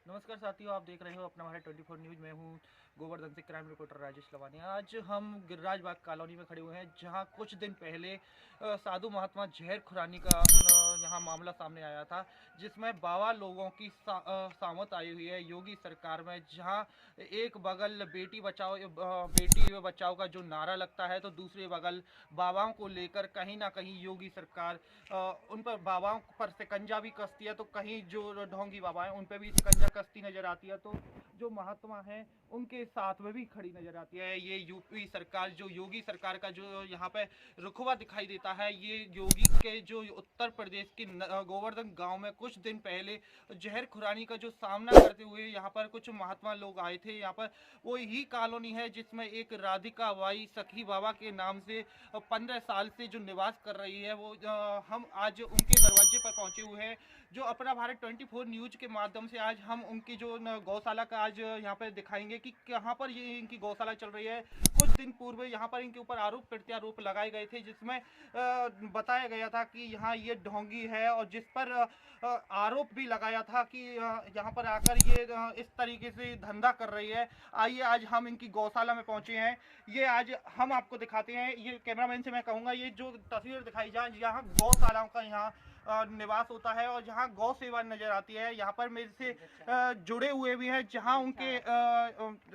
नमस्कार साथियों, आप देख रहे हो अपना भारत 24 न्यूज़। मैं हूं गोवर्धन से क्राइम रिपोर्टर राजेश लवानी। आज हम गिरिराज बाग कॉलोनी में खड़े हुए हैं, जहां कुछ दिन पहले साधु महात्मा जहर खुरानी का यहां मामला सामने आया था, जिसमें बाबा लोगों की सामत आई हुई है योगी सरकार में। जहां एक बगल बेटी बचाओ का जो नारा लगता है, तो दूसरे बगल बाबाओं को लेकर कहीं ना कहीं योगी सरकार उन पर बाबाओं पर शिकंजा भी कसती है, तो कहीं जो ढोंगी बाबा हैं उन पर भी शिकंजा कसती नजर आती है, तो जो महात्मा हैं उनके साथ में भी खड़ी नजर आती है। ये यूपी सरकार, जो योगी सरकार का जो यहाँ पे रुखवा दिखाई देता है, ये योगी के जो उत्तर प्रदेश के गोवर्धन गांव में कुछ दिन पहले जहर खुरानी का जो सामना करते हुए यहाँ पर कुछ महात्मा लोग आए थे। यहाँ पर वो ही कॉलोनी है जिसमें एक राधिका बाई सखी बाबा के नाम से 15 साल से जो निवास कर रही है, वो हम आज उनके दरवाजे पर पहुंचे हुए हैं। जो अपना भारत 24 न्यूज के माध्यम से आज हम उनकी जो गौशाला का आज यहाँ पर दिखाएंगे कि कहाँ पर ये इनकी गौशाला चल रही है। कुछ दिन पूर्व यहाँ पर इनके ऊपर आरोप प्रत्यारोप लगाए गए थे, जिसमें बताया गया था कि यहाँ ये ढोंगी है, और जिस पर आरोप भी लगाया था कि यहाँ पर आकर ये इस तरीके से धंधा कर रही है। आइए आज हम इनकी गौशाला में पहुंचे हैं। ये आज हम आपको दिखाते हैं। ये कैमरामैन से मैं कहूँगा, ये जो तस्वीर दिखाई जाए, यहाँ गौशालाओं का यहाँ निवास होता है, और जहाँ गौ सेवा नजर आती है। यहाँ पर मेरे से जुड़े हुए भी हैं, जहाँ उनके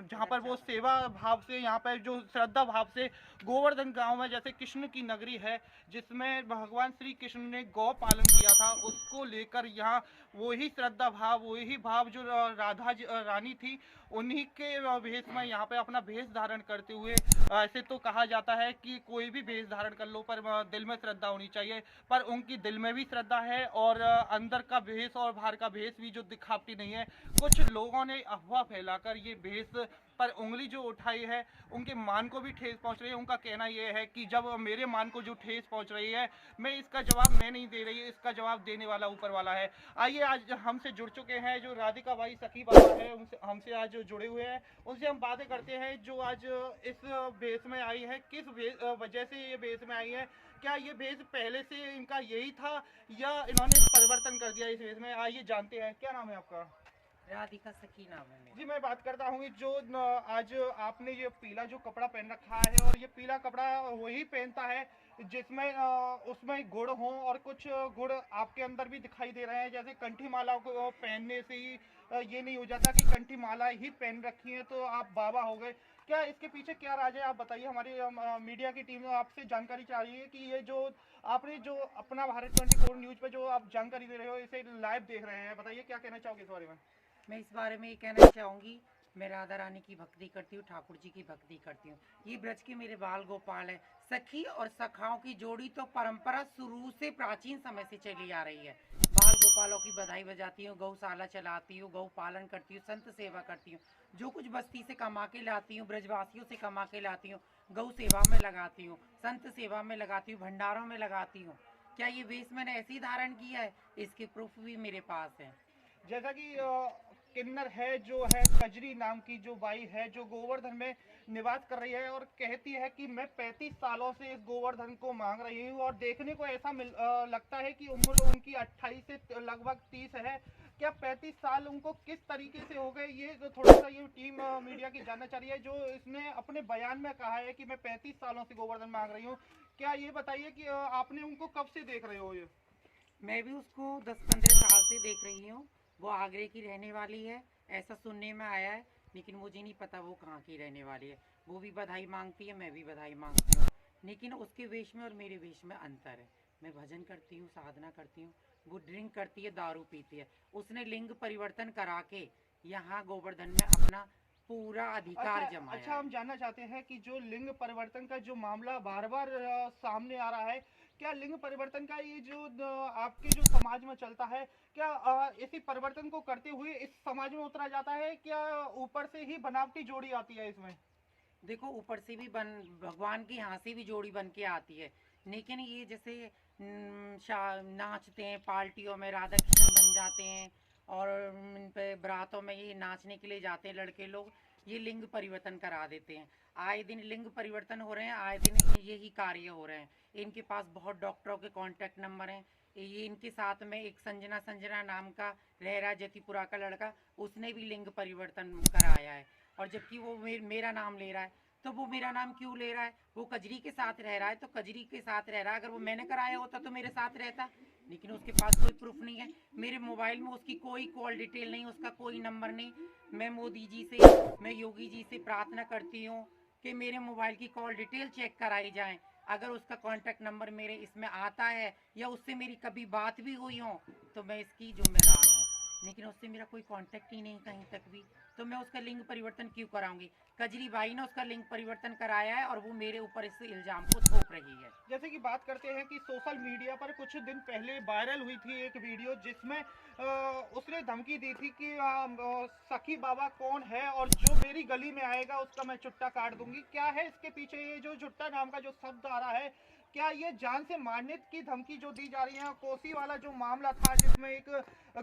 जहाँ पर वो सेवा भाव से, यहाँ पर जो श्रद्धा भाव से गोवर्धन गांव में जैसे कृष्ण की नगरी है, जिसमें भगवान श्री कृष्ण ने गौ पालन किया था, उसको लेकर यहाँ वही श्रद्धा भाव, वही भाव जो रानी थी, उन्हीं के भेष में यहाँ पे अपना भेष धारण करते हुए, ऐसे तो कहा जाता है कि कोई भी भेष धारण कर लो, पर दिल में श्रद्धा होनी चाहिए। पर उनकी दिल में भी श्रद्धा है, और अंदर का भेष और बाहर का भेष भी जो दिखावटी नहीं है। कुछ लोगों ने अफवाह फैलाकर ये भेष पर उंगली जो उठाई है, उनके मान को भी ठेस पहुंच रही है। उनका कहना यह है कि जब मेरे मान को जो ठेस पहुंच रही है, मैं इसका जवाब मैं नहीं दे रही, इसका जवाब देने वाला ऊपर वाला है। आइए, आज हमसे जुड़ चुके हैं जो राधिका बाई सखी बाबा है, उनसे हमसे आज जुड़े हुए हैं। उनसे हम बातें करते हैं जो आज इस भेष में आई है, किस वजह से ये भेष में आई है। क्या ये भेष पहले से इनका यही था, या इन्होंने परिवर्तन कर दिया इस भेष में? आइए जानते हैं। क्या नाम है आपका? राधिका सखी नाम है जी, मेरा। मैं बात करता हूँ जो आज आपने ये पीला जो कपड़ा पहन रखा है, और ये पीला कपड़ा वही पहनता है जिसमें उसमें गुड़ हो, और कुछ गुड़ आपके अंदर भी दिखाई दे रहे हैं। जैसे कंठी माला को पहनने से ही ये नहीं हो जाता कि कंठी माला ही पहन रखी है तो आप बाबा हो गए। क्या इसके पीछे क्या राज है, आप बताइए। हमारी मीडिया की टीम आपसे जानकारी चाह रही है कि ये जो आपने जो अपना भारत 24 न्यूज पे जो आप जानकारी दे रहे हो, इसे लाइव देख रहे हैं, बताइए क्या कहना चाहोगे इस बारे में? मैं इस बारे में ये कहना चाहूँगी, मैं राधा रानी की भक्ति करती हूँ, ठाकुर जी की भक्ति करती हूँ। ये ब्रज के मेरे बाल गोपाल है। सखी और सखाओं की जोड़ी तो परंपरा शुरू से प्राचीन समय से चली आ रही है। बाल गोपालों की बधाई बजाती हूँ, गौशाला चलाती हूँ, गौ पालन करती हूँ, संत सेवा करती हूँ। जो कुछ बस्ती से कमा के लाती हूँ, ब्रजवासियों से कमा के लाती हूँ, गौ सेवा में लगाती हूँ, संत सेवा में लगाती हूँ, भंडारों में लगाती हूँ। क्या ये वेश मैंने ऐसे ही धारण किया है? इसके प्रूफ भी मेरे पास है। जैसा कि किन्नर है, जो है कजरी नाम की जो बाई है, जो गोवर्धन में निवास कर रही है, और कहती है कि मैं 35 सालों से इस गोवर्धन को मांग रही हूँ, और देखने को ऐसा लगता है कि उम्र उनकी 28 से लगभग 30 है। क्या 35 साल उनको किस तरीके से हो गए, ये जो थोड़ा सा ये टीम मीडिया की जानना चाह रही है। जो इसने अपने बयान में कहा है कि मैं 35 सालों से गोवर्धन मांग रही हूँ, क्या ये बताइए कि आपने उनको कब से देख रहे हो ये? मैं भी उसको 10-15 साल से देख रही हूँ। वो आगरे की रहने वाली है, ऐसा सुनने में आया है, लेकिन मुझे नहीं पता वो कहाँ की रहने वाली है। वो भी बधाई मांगती है, मैं भी बधाई मांगती हूँ, लेकिन उसके वेश में और मेरे वेश में अंतर है। मैं भजन करती हूँ, साधना करती हूँ, वो ड्रिंक करती है, दारू पीती है। उसने लिंग परिवर्तन करा के यहाँ गोवर्धन में अपना पूरा अच्छा, अधिकार जमाया अच्छा, है। हम जानना चाहते हैं कि जो लिंग परिवर्तन का जो मामला बार बार सामने आ रहा है, क्या लिंग परिवर्तन का ये जो आपके जो समाज में चलता है, क्या इसी परिवर्तन को करते हुए इस समाज में उतरा जाता है, क्या ऊपर से ही बनावटी जोड़ी आती है इसमें? देखो, ऊपर से भी बन भगवान की यहाँ से भी जोड़ी बन के आती है, लेकिन ये जैसे नाचते हैं पार्टियों में, राधा कृष्ण बन जाते हैं, और इन पे बरातों में ये नाचने के लिए जाते हैं लड़के लोग, ये लिंग परिवर्तन करा देते हैं। आए दिन लिंग परिवर्तन हो रहे हैं, आए दिन यही कार्य हो रहे हैं। इनके पास बहुत डॉक्टरों के कांटेक्ट नंबर हैं, ये इनके साथ में एक संजना संजना नाम का रह रहा है, जतीपुरा का लड़का, उसने भी लिंग परिवर्तन कराया है। और जबकि वो मेरा नाम ले रहा है, तो वो मेरा नाम क्यों ले रहा है? वो कजरी के साथ रह रहा है तो कजरी के साथ रह रहा है। अगर वो मैंने कराया होता तो मेरे साथ रहता, लेकिन उसके पास कोई प्रूफ नहीं है। मेरे मोबाइल में उसकी कोई कॉल डिटेल नहीं, उसका कोई नंबर नहीं। मैं मोदी जी से, मैं योगी जी से प्रार्थना करती हूँ कि मेरे मोबाइल की कॉल डिटेल चेक कराई जाए। अगर उसका कॉन्टैक्ट नंबर मेरे इसमें आता है या उससे मेरी कभी बात भी हुई हो तो मैं इसकी जिम्मेदार हूँ, लेकिन उससे मेरा कोई कांटेक्ट ही नहीं कहीं तक भी, तो मैं उसका लिंग परिवर्तन क्यों कराऊंगी? कजरी बाई ने उसका लिंग परिवर्तन कराया है और वो मेरे ऊपर इस इल्जाम को थोप रही है। जैसे कि बात करते हैं कि सोशल मीडिया पर कुछ दिन पहले वायरल हुई थी एक वीडियो जिसमें उसने धमकी दी थी कि सखी बाबा कौन है और जो मेरी गली में आएगा उसका मैं चुट्टा काट दूंगी। क्या है इसके पीछे ये जो चुट्टा नाम का जो शब्द आ रहा है? क्या ये जान से मारने की धमकी जो दी जा रही है? कोसी वाला जो मामला था जिसमें एक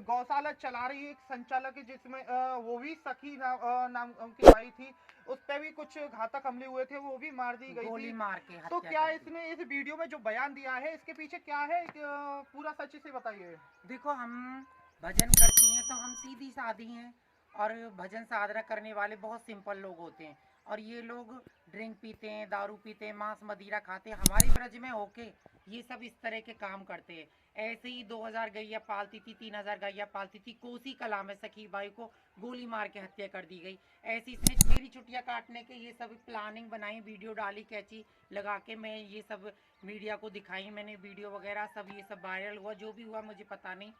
गौशाला चला रही एक संचालक है जिसमें वो भी सखी नाम की बाई थी, उस पे भी कुछ घातक हमले हुए थे, वो भी मार दी गई गोली थी। मार के तो हत्या क्या कर दी। इसने इस वीडियो में जो बयान दिया है इसके पीछे क्या है? पूरा सच से बताइए। देखो, हम भजन करती हैं तो हम सीधी सादी हैं, और भजन साधना करने वाले बहुत सिंपल लोग होते हैं। और ये लोग ड्रिंक पीते हैं, दारू पीते हैं, मांस मदिरा खाते हैं, हमारे ब्रज में होके ये सब इस तरह के काम करते हैं। ऐसे ही 2000 गैया पालती थी, 3000 गैया पालती थी, कोसी कला में सखी बाई को गोली मार के हत्या कर दी गई। ऐसे इसने मेरी छुट्टियां काटने के ये सब प्लानिंग बनाई, वीडियो डाली, कैची लगा के मैं ये सब मीडिया को दिखाई, मैंने वीडियो वगैरह सब, ये सब वायरल हुआ। जो भी हुआ मुझे पता नहीं,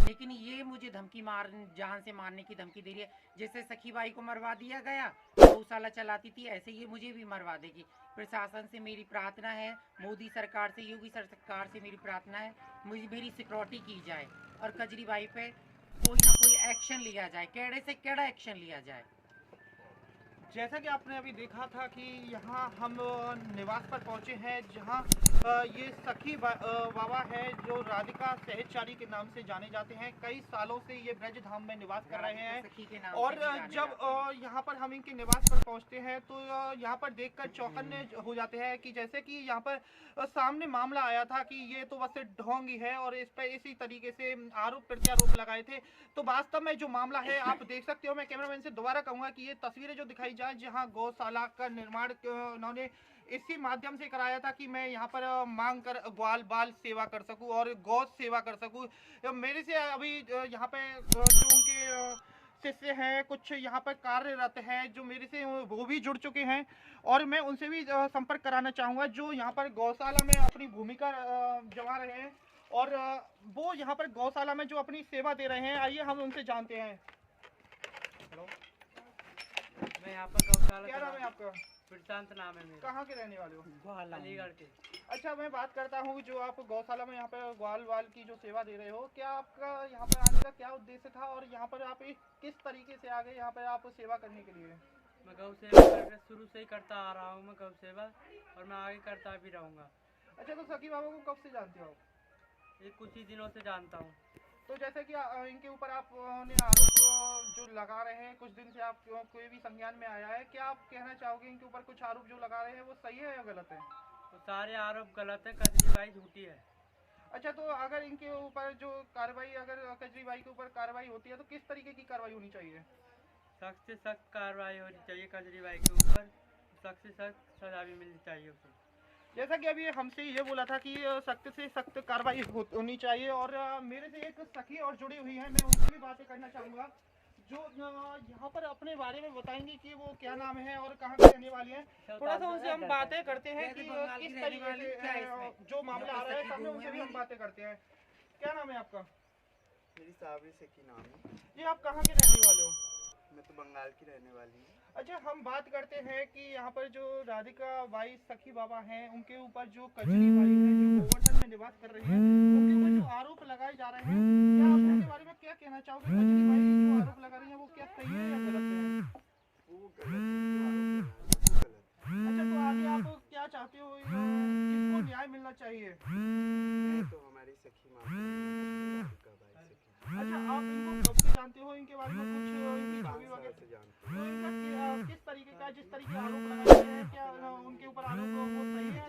लेकिन ये मुझे धमकी मार, जान से मारने की धमकी दे रही है। जैसे सखी बाई को मरवा दिया गया, गौशाला चलाती थी, ऐसे ये मुझे भी मरवा देगी। प्रशासन से मेरी प्रार्थना है, मोदी सरकार से, योगी सरकार से मेरी प्रार्थना है, मुझे मेरी सिक्योरिटी की जाए और कजरी बाई पे कोई ना कोई एक्शन लिया जाए, कैड़े से कैड़ा एक्शन लिया जाए। जैसा कि आपने अभी देखा था कि यहाँ हम निवास पर पहुँचे हैं जहाँ ये सखी बाबा है जो राधिका सहजचारी के नाम से जाने जाते हैं। कई सालों से ये ब्रज धाम में निवास कर रहे हैं सखी के नाम और से भी जाने जब जाते हैं। यहाँ पर हम इनके निवास पर पहुँचते हैं तो यहाँ पर देखकर चौकन्ने हो जाते हैं कि जैसे कि यहाँ पर सामने मामला आया था कि ये तो बस ढोंगी है और इस पर इसी तरीके से आरोप प्रत्यारोप लगाए थे। तो वास्तव में जो मामला है आप देख सकते हो। मैं कैमरामैन से दोबारा कहूँगा कि ये तस्वीरें जो दिखाई जाए जहाँ गौशाला का निर्माण उन्होंने इसी माध्यम से कराया था कि मैं यहाँ पर मांग कर ग्वाल बाल सेवा कर सकूं और गौ सेवा कर सकूं। मेरे से अभी यहाँ पे जो उनके शिष्य हैं कुछ यहाँ पर कार्यरत हैं जो मेरे से वो भी जुड़ चुके हैं और मैं उनसे भी संपर्क कराना चाहूँगा जो यहाँ पर गौशाला में अपनी भूमिका जमा रहे हैं और वो यहाँ पर गौशाला में जो अपनी सेवा दे रहे हैं। आइए हम उनसे जानते हैं। हेलो, मैं यहाँ पर गौशाला क्या नाम है आपका? प्रशांत नाम है मेरा। कहाँ के रहने वाले हो? अलीगढ़ के। अच्छा, मैं बात करता हूँ जो आप गौशाला में यहाँ पर ग्वाल वाल की जो सेवा दे रहे हो, क्या आपका यहाँ पर आने का क्या उद्देश्य था और यहाँ पर आप किस तरीके से आ गए यहाँ पर आप सेवा करने के लिए? मैं गौ सेवा करके शुरू से ही करता आ रहा हूँ, मैं गौ सेवा, और मैं आगे करता भी रहूँगा। अच्छा, तो सखी बाबा को कब से जानते हो? ये कुछ ही दिनों से जानता हूँ। तो जैसे कि इनके ऊपर आपने आरोप जो लगा रहे हैं कुछ दिन से आप कोई भी संज्ञान में आया है, क्या आप कहना चाहोगे इनके ऊपर कुछ आरोप जो लगा रहे हैं वो सही है या गलत है? तो सारे आरोप गलत है, कजरी बाई झूठी है। अच्छा, तो अगर इनके ऊपर जो कार्रवाई, अगर केजरीवाल के ऊपर कार्रवाई होती है तो किस तरीके की कार्रवाई होनी चाहिए? सख्त से सख्त कार्रवाई होनी चाहिए कजरी बाई के ऊपर, सख्त से सख्त सजा भी मिलनी चाहिए उसे। जैसा कि अभी हमसे ये बोला था कि सख्त से सख्त कार्रवाई होनी चाहिए और मेरे से एक सखी और जुड़ी हुई है, मैं उनसे भी बातें करना चाहूँगा जो यहाँ पर अपने बारे में बताएंगी कि वो क्या नाम है और कहाँ की रहने वाली है। थोड़ा सा उनसे हम बातें करते हैं कि किस तरीके से जो मामला आ रहा है सामने, उनसे भी हम बातें करते हैं। क्या नाम है आपका? मेरी साबरी सखी नाम है। जी, आप कहाँ के रहने वाले हो? मैं तो बंगाल की रहने वाली हूँ। अच्छा, हम बात करते हैं कि यहाँ पर जो राधिका बाई सखी बाबा हैं उनके ऊपर जो कजरी बाई है जो गोवर्धन में निवास कर रही है, उनके ऊपर जो आरोप लगाए जा रहे हैं, क्या आप उनके बारे में क्या कहना चाहोगे? कजरी बाई जो आरोप लगा रही है वो क्या सही है या गलत है? वो गलत है, जो आरोप लगा रहे हैं, वो गलत है। अच्छा, तो आगे आप क्या चाहते हो, किसको न्याय मिलना चाहिए? मैं तो हमारी सखी माँ राधिका बाई सखी। अच्छा, आप इनको कब से जानते हो, इनके बारे में कुछ इनकी 5 छवि साल वगैरह? से जानते हैं। तो इनका किस तरीके का, जिस तरीके आरोप लगाए गए हैं, क्या उनके ऊपर आरोप वो सही है?